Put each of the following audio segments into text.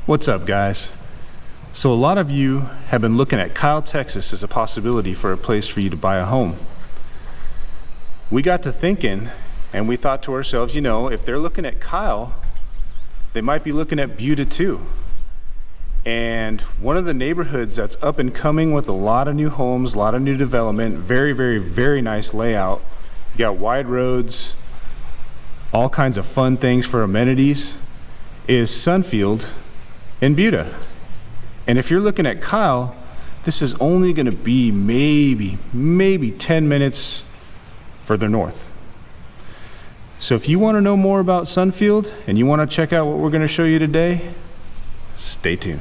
What's up, guys? So a lot of you have been looking at Kyle, Texas as a possibility for a place for you to buy a home. We got to thinking and we thought to ourselves, you know, if they're looking at Kyle, they might be looking at Buda too. And one of the neighborhoods that's up and coming with a lot of new homes, a lot of new development, very, very, very nice layout. You got wide roads, all kinds of fun things for amenities, is Sunfield in Buda. And if you're looking at Kyle, this is only gonna be maybe 10 minutes further north. So if you wanna know more about Sunfield and you wanna check out what we're gonna show you today, stay tuned.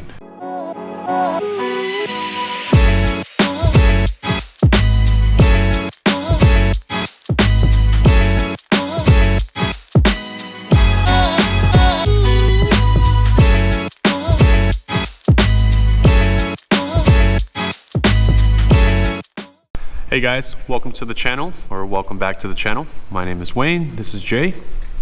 Hey guys, welcome to the channel, or welcome back to the channel. My name is Wayne, this is Jay.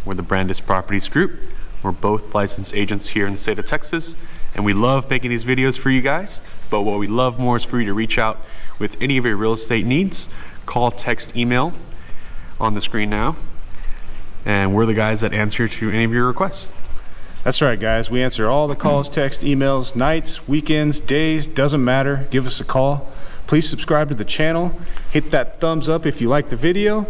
We're the Brandis Properties Group. We're both licensed agents here in the state of Texas, and we love making these videos for you guys. But what we love more is for you to reach out with any of your real estate needs. Call, text, email on the screen now. And we're the guys that answer to any of your requests. That's right, guys. We answer all the calls, text, emails, nights, weekends, days, doesn't matter. Give us a call. Please subscribe to the channel. Hit that thumbs up if you like the video.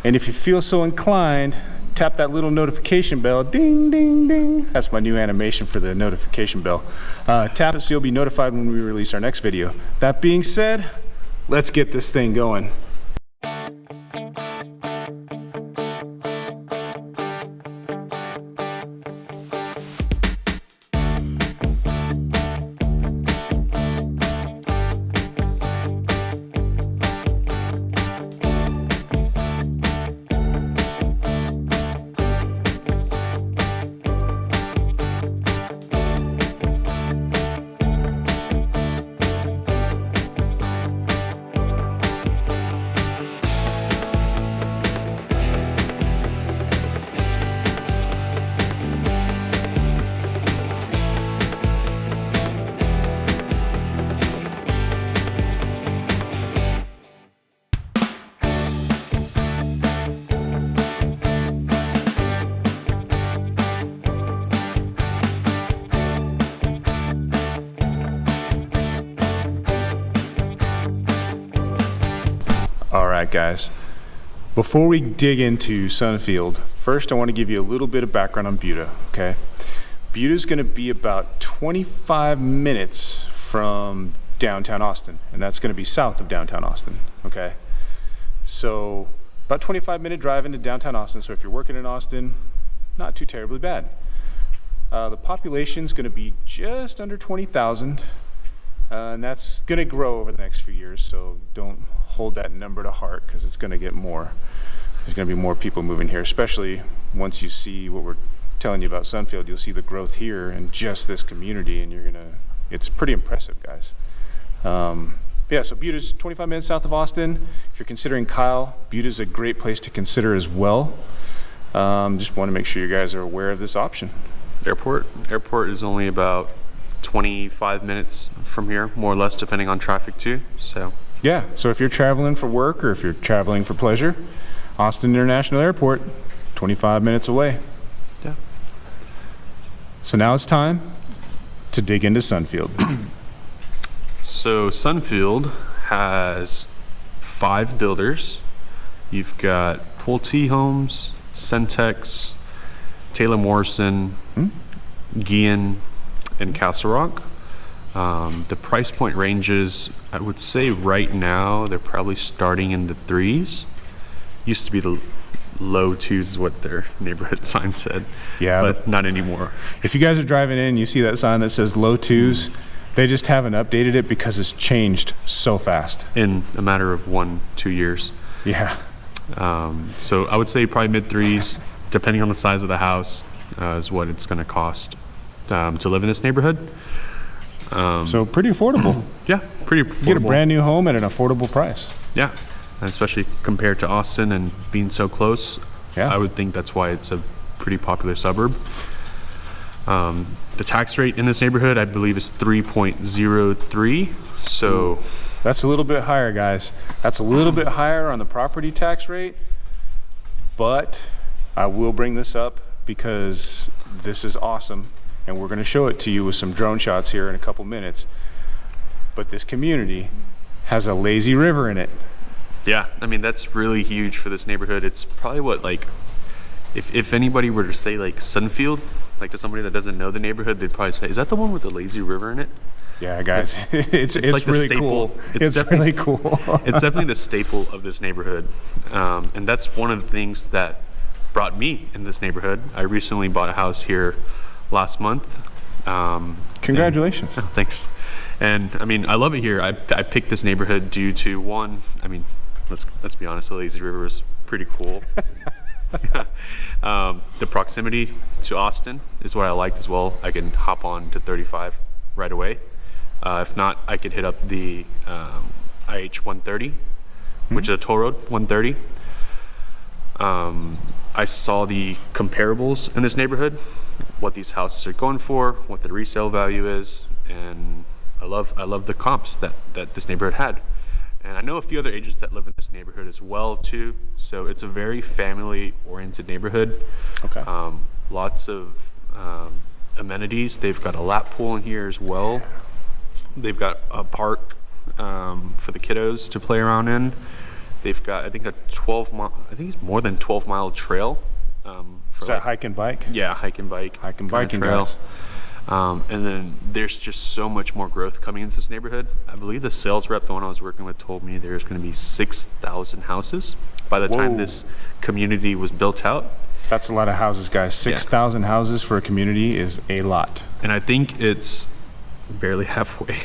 And if you feel so inclined, tap that little notification bell. Ding, ding, ding. That's my new animation for the notification bell. Tap it so you'll be notified when we release our next video. That being said, let's get this thing going. All right, guys, before we dig into Sunfield, first I want to give you a little bit of background on Buda, okay? Buda's going to be about 25 minutes from downtown Austin, and that's going to be south of downtown Austin, okay? So about 25-minute drive into downtown Austin, so if you're working in Austin, not too terribly bad. The population's going to be just under 20,000. And that's going to grow over the next few years, so don't hold that number to heart because it's going to get more. There's going to be more people moving here, especially once you see what we're telling you about Sunfield. You'll see the growth here in just this community, and it's pretty impressive, guys. Yeah, so Buda's 25 minutes south of Austin. If you're considering Kyle, Buda's a great place to consider as well. Just want to make sure you guys are aware of this option. Airport is only about 25 minutes from here, more or less, depending on traffic too. So yeah, so if you're traveling for work or if you're traveling for pleasure, Austin International Airport, 25 minutes away. Yeah. So now it's time to dig into Sunfield. So Sunfield has 5 builders. You've got Pulte Homes, Centex, Taylor Morrison, Guillen, and Castle Rock. The price point ranges, I would say right now, they're probably starting in the 3s. Used to be the low 2s is what their neighborhood sign said. Yeah, but not anymore. If you guys are driving in, you see that sign that says low 2s, they just haven't updated it because it's changed so fast. In a matter of 1-2 years. Yeah. So I would say probably mid 3s, depending on the size of the house, is what it's gonna cost to live in this neighborhood. So pretty affordable. Yeah, pretty affordable. You get a brand new home at an affordable price. Yeah, especially compared to Austin and being so close. Yeah. I would think that's why it's a pretty popular suburb. The tax rate in this neighborhood, I believe, is 3.03. So that's a little bit higher, guys. That's a little bit higher on the property tax rate, but I will bring this up because this is awesome, and we're going to show it to you with some drone shots here in a couple minutes. But this community has a lazy river in it. yeah, I mean, that's really huge for this neighborhood. It's probably what, like, if anybody were to say like Sunfield, like to somebody that doesn't know the neighborhood, they'd probably say, is that the one with the lazy river in it? Yeah, guys, it's like the really staple. cool. It's really cool. It's definitely the staple of this neighborhood. And that's one of the things that brought me in this neighborhood. I recently bought a house here last month. Congratulations. Thanks. And I mean, I love it here. I picked this neighborhood due to one, I mean, let's be honest, the lazy river is pretty cool. The proximity to Austin is what I liked as well. I can hop on to 35 right away. If not, I could hit up the IH 130, which is a toll road 130. I saw the comparables in this neighborhood, what these houses are going for, what the resale value is, and I love the comps that this neighborhood had. And I know a few other agents that live in this neighborhood as well too. So it's a very family-oriented neighborhood. Okay. Lots of amenities. They've got a lap pool in here as well. They've got a park for the kiddos to play around in. They've got, I think, a 12-mile, I think it's more than 12-mile trail. Is that hike and bike? Yeah, hike and bike. Hike and kinda biking, trail. guys. And then there's just so much more growth coming into this neighborhood. I believe the sales rep, the one I was working with, told me there's going to be 6,000 houses by the time this community was built out. That's a lot of houses, guys. 6,000 houses for a community is a lot. And I think it's barely halfway.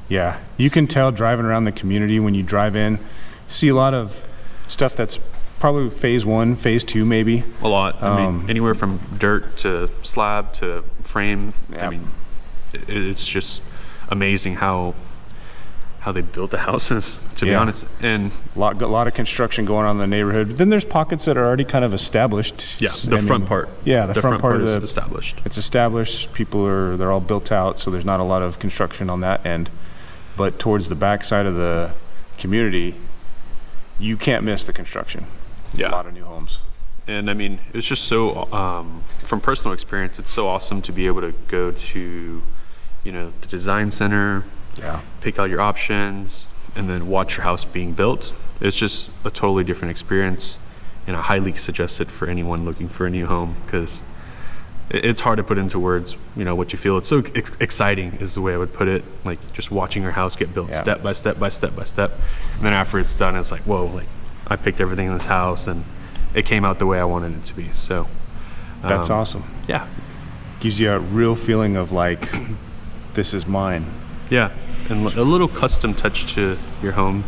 Yeah, you can tell driving around the community when you drive in, you see a lot of stuff that's probably phase 1, phase 2 maybe. A lot. I mean, anywhere from dirt to slab to frame. Yep. I mean, it's just amazing how they built the houses, to be honest. And a lot of construction going on in the neighborhood. Then there's pockets that are already kind of established. yeah, the front part. Yeah, the front part is of the established. It's established. They're all built out, so there's not a lot of construction on that end. But towards the back side of the community, you can't miss the construction. Yeah. A lot of new homes. And I mean, it was just so, from personal experience, it's so awesome to be able to go to, the design center, pick out your options, and then watch your house being built. It's just a totally different experience, and I highly suggest it for anyone looking for a new home, because it's hard to put into words, what you feel. It's so exciting is the way I would put it, like just watching your house get built step by step by step by step. And then after it's done, it's like, whoa, like I picked everything in this house and it came out the way I wanted it to be. So that's awesome. Yeah. Gives you a real feeling of like, this is mine. Yeah. And a little custom touch to your home,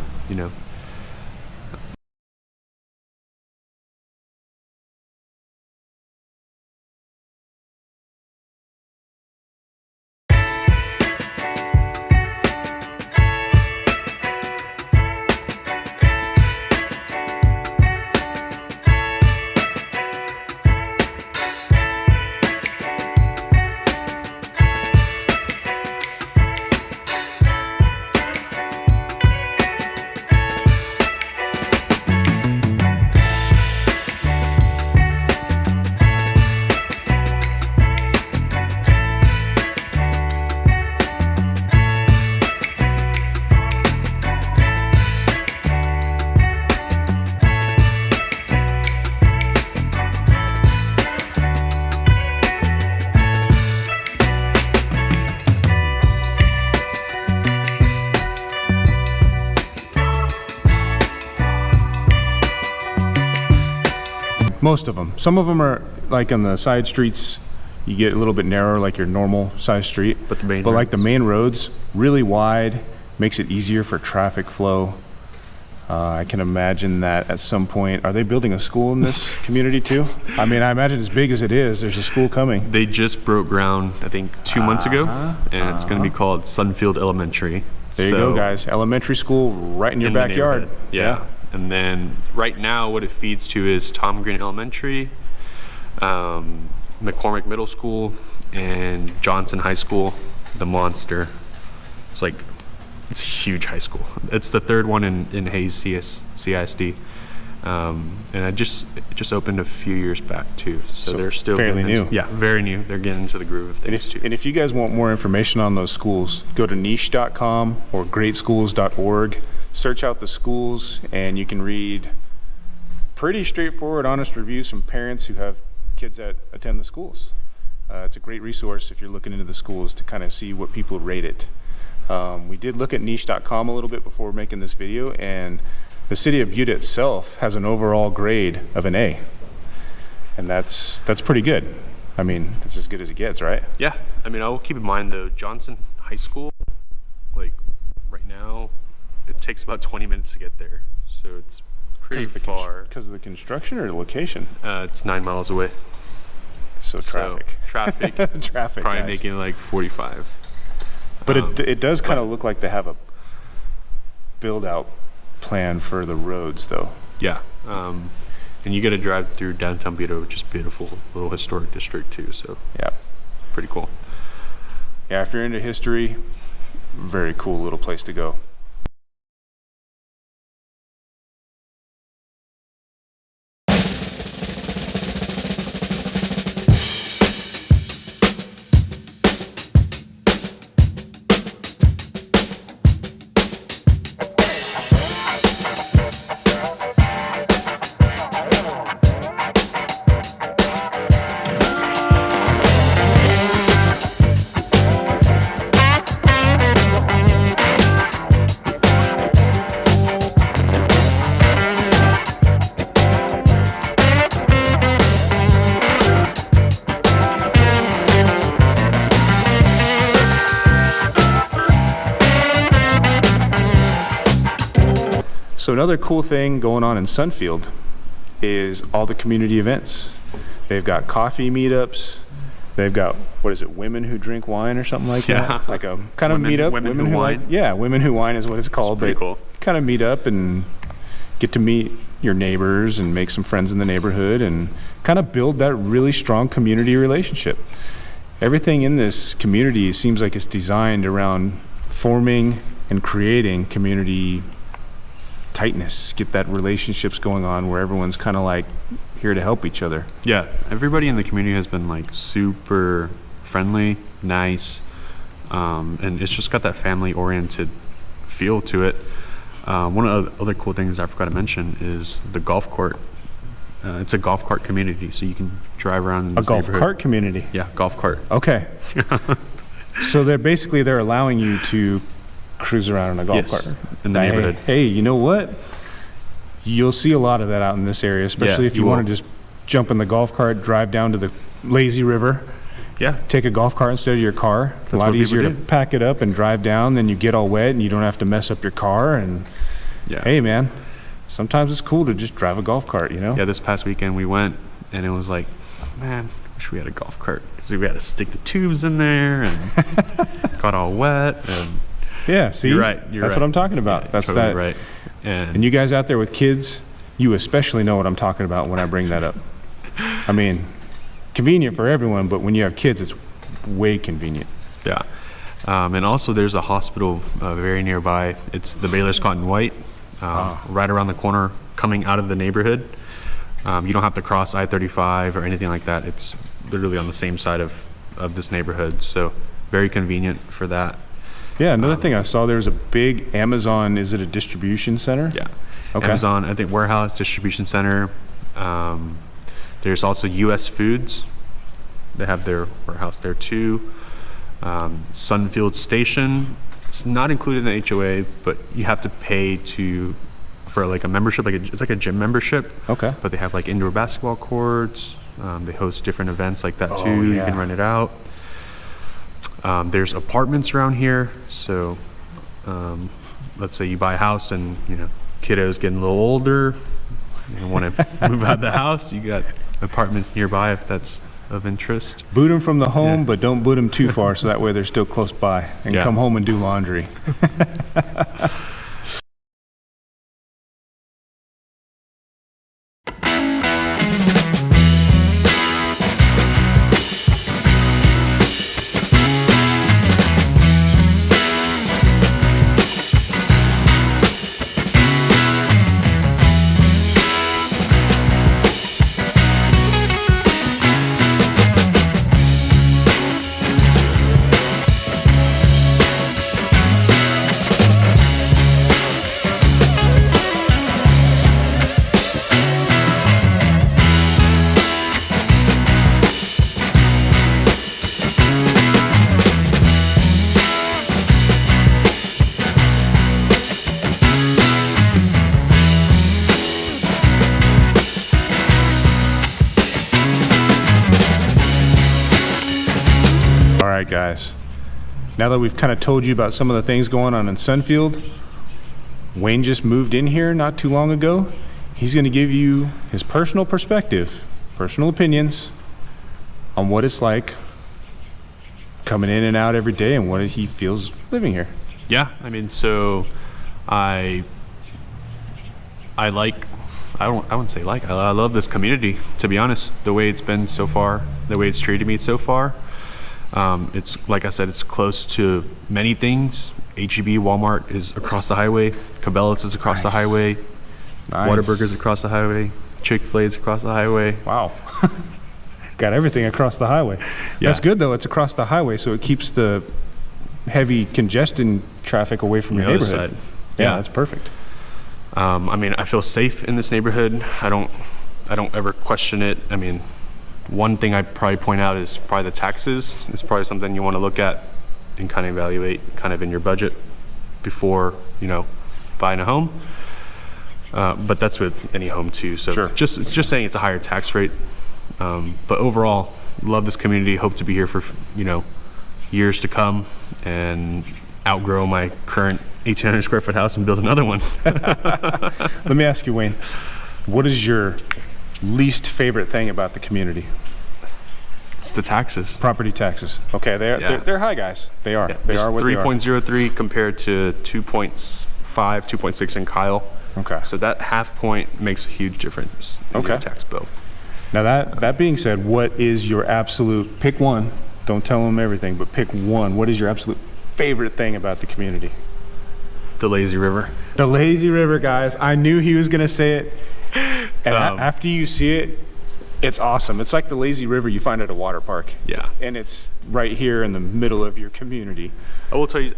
Most of them. Some of them are like on the side streets. You get a little bit narrower, like your normal size street. But like the main roads, really wide, makes it easier for traffic flow. I can imagine that at some point, are they building a school in this community too? I mean, I imagine as big as it is, there's a school coming. They just broke ground, I think, 2 months ago, and it's going to be called Sunfield Elementary. There you go, guys. Elementary school right in your backyard. Yeah. And then right now what it feeds to is Tom Green Elementary, McCormick Middle School, and Johnson High School, the monster. It's a huge high school. It's the third one in Hayes CISD. And it just opened a few years back too. So they're still fairly new. Yeah, very new. They're getting into the groove of things too. And if you guys want more information on those schools, go to niche.com or greatschools.org. Search out the schools, and you can read pretty straightforward, honest reviews from parents who have kids that attend the schools. It's a great resource if you're looking into the schools to kind of see what people rate it. We did look at niche.com a little bit before making this video, and the city of Buda itself has an overall grade of an A. And that's pretty good. I mean, it's as good as it gets, right? Yeah. I mean, I will keep in mind though, Johnson High School, like right now, it takes about 20 minutes to get there. So it's pretty far. Because of the construction or the location? It's 9 miles away. So traffic. Traffic. Traffic, probably guys. making like 45. But it does kind of look like they have a build-out plan for the roads, though. Yeah. And you get to drive through downtown Buda, which is beautiful, little historic district too. So Yeah. pretty cool. Yeah, if you're into history, very cool little place to go. So another cool thing going on in Sunfield is all the community events. They've got coffee meetups. They've got, what is it, women who drink wine or something like that? Like a kind of meetup. Women who wine? Yeah, women who wine is what it's called. Pretty cool. Kind of meet up and get to meet your neighbors and make some friends in the neighborhood and kind of build that really strong community relationship. Everything in this community seems like it's designed around forming and creating community tightness, get that relationships going on where everyone's kind of like here to help each other. Yeah, everybody in the community has been like super friendly, nice, and it's just got that family-oriented feel to it. One of the other cool things I forgot to mention is the golf court. It's a golf cart community, so you can drive around in this golf neighborhood. cart community. Yeah, golf cart. Okay. So they're allowing you to cruise around in a golf cart in the neighborhood. Hey, you know what? You'll see a lot of that out in this area, especially if you want to just jump in the golf cart, drive down to the lazy river. Yeah. Take a golf cart instead of your car. It's a lot easier to pack it up and drive down, then you get all wet and you don't have to mess up your car. And hey, man, sometimes it's cool to just drive a golf cart, you know? Yeah, this past weekend we went and it was like, man, I wish we had a golf cart because we had to stick the tubes in there and got all wet. And yeah, see? You're right. That's what I'm talking about. Yeah, that's totally that. Right. And you guys out there with kids, you especially know what I'm talking about when I bring that up. I mean, convenient for everyone, but when you have kids, it's way convenient. Yeah. And also there's a hospital very nearby. It's the Baylor Scott and White, right around the corner coming out of the neighborhood. You don't have to cross I-35 or anything like that. It's literally on the same side of this neighborhood. So very convenient for that. Yeah, another thing I saw, there was a big Amazon, is it a distribution center? Yeah. Okay. Amazon, I think, warehouse, distribution center. There's also U.S. Foods. They have their warehouse there too. Sunfield Station. It's not included in the HOA, but you have to pay for like a membership. It's like a gym membership. Okay. But they have like indoor basketball courts. They host different events like that too. Yeah. You can rent it out. There's apartments around here. So let's say you buy a house and kiddos getting a little older, you want to move out of the house, you got apartments nearby if that's of interest. Boot them from the home, but don't boot them too far so that way they're still close by and come home and do laundry. guys. Now that we've kind of told you about some of the things going on in Sunfield, Wayne just moved in here not too long ago. He's going to give you his personal perspective, personal opinions on what it's like coming in and out every day and what he feels living here. Yeah, I mean, so I wouldn't say like, I love this community, to be honest. The way it's been so far, the way it's treated me so far. It's, like I said, it's close to many things. H-E-B, Walmart is across the highway. Cabela's is across the highway. Whataburger's across the highway. Chick-fil-A is across the highway. Wow. Got everything across the highway. Yeah. That's good, though. It's across the highway, so it keeps the heavy congestion traffic away from your neighborhood. Yeah, that's perfect. I mean, I feel safe in this neighborhood. I don't ever question it. I mean, one thing I'd probably point out is probably the taxes. It's probably something you want to look at and kind of evaluate kind of in your budget before, you know, buying a home. But that's with any home too. So sure. just saying it's a higher tax rate. But overall, love this community. Hope to be here for, you know, years to come and outgrow my current 1,800 square foot house and build another one. Let me ask you, Wayne, what is your least favorite thing about the community? It's the taxes. Property taxes. Okay, they're high, guys. They are. Yeah, they are what 3.03 compared to 2.5, 2.6 in Kyle. Okay. So that half point makes a huge difference in your tax bill. Now that being said, what is your absolute, pick one, don't tell them everything, but pick one. What is your absolute favorite thing about the community? The lazy river. The lazy river, guys. I knew he was going to say it. And after you see it, it's awesome. It's like the lazy river you find at a water park. Yeah. And it's right here in the middle of your community. I will tell you,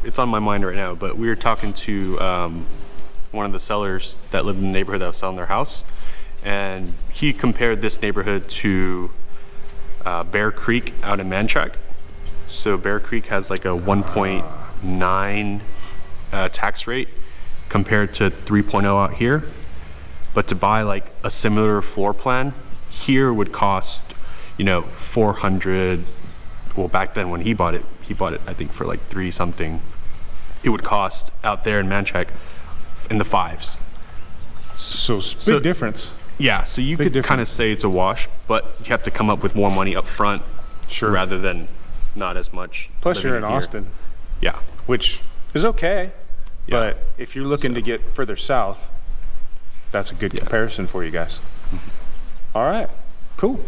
it's on my mind right now, but we were talking to one of the sellers that lived in the neighborhood that was selling their house. And he compared this neighborhood to Bear Creek out in Manchac. So Bear Creek has like a 1.9 tax rate compared to 3.0 out here. But to buy like a similar floor plan here would cost, you know, 400. Well, back then when he bought it, I think for like 3 something. It would cost out there in Manchac in the 5s. So big difference. Yeah, so you could kind of say it's a wash, but you have to come up with more money up front, sure, rather than not as much. Plus, you're in Austin, yeah, which is okay, but if you're looking to get further south, that's a good comparison for you guys. Mm-hmm. All right, cool.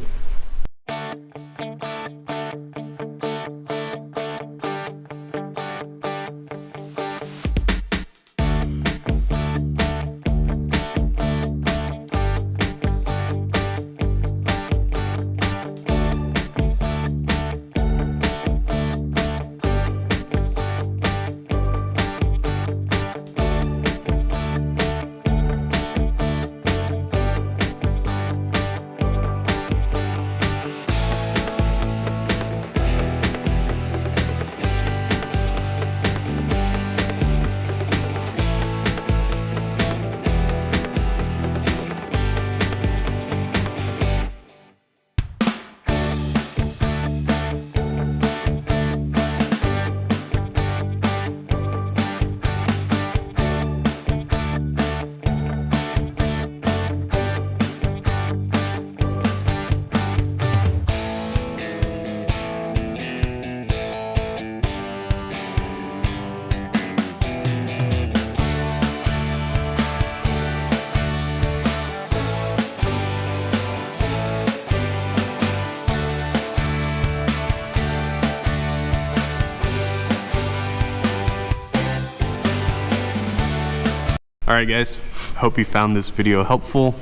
All right, guys, hope you found this video helpful.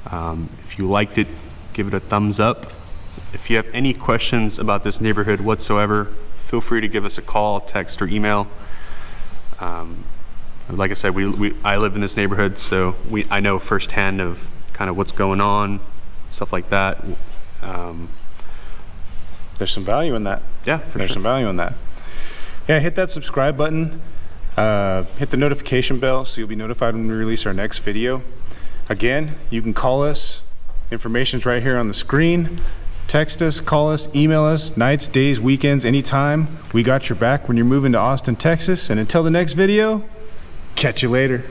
If you liked it, give it a thumbs up. If you have any questions about this neighborhood whatsoever, feel free to give us a call, text, or email. Like I said, I live in this neighborhood, so I know firsthand of kind of what's going on, stuff like that. There's some value in that. Yeah, there's some value in that. Yeah, hit that subscribe button. Hit the notification bell so you'll be notified when we release our next video. Again, you can call us. Information's right here on the screen. Text us, call us, email us, nights, days, weekends, anytime. We got your back when you're moving to Austin, Texas. And until the next video, catch you later.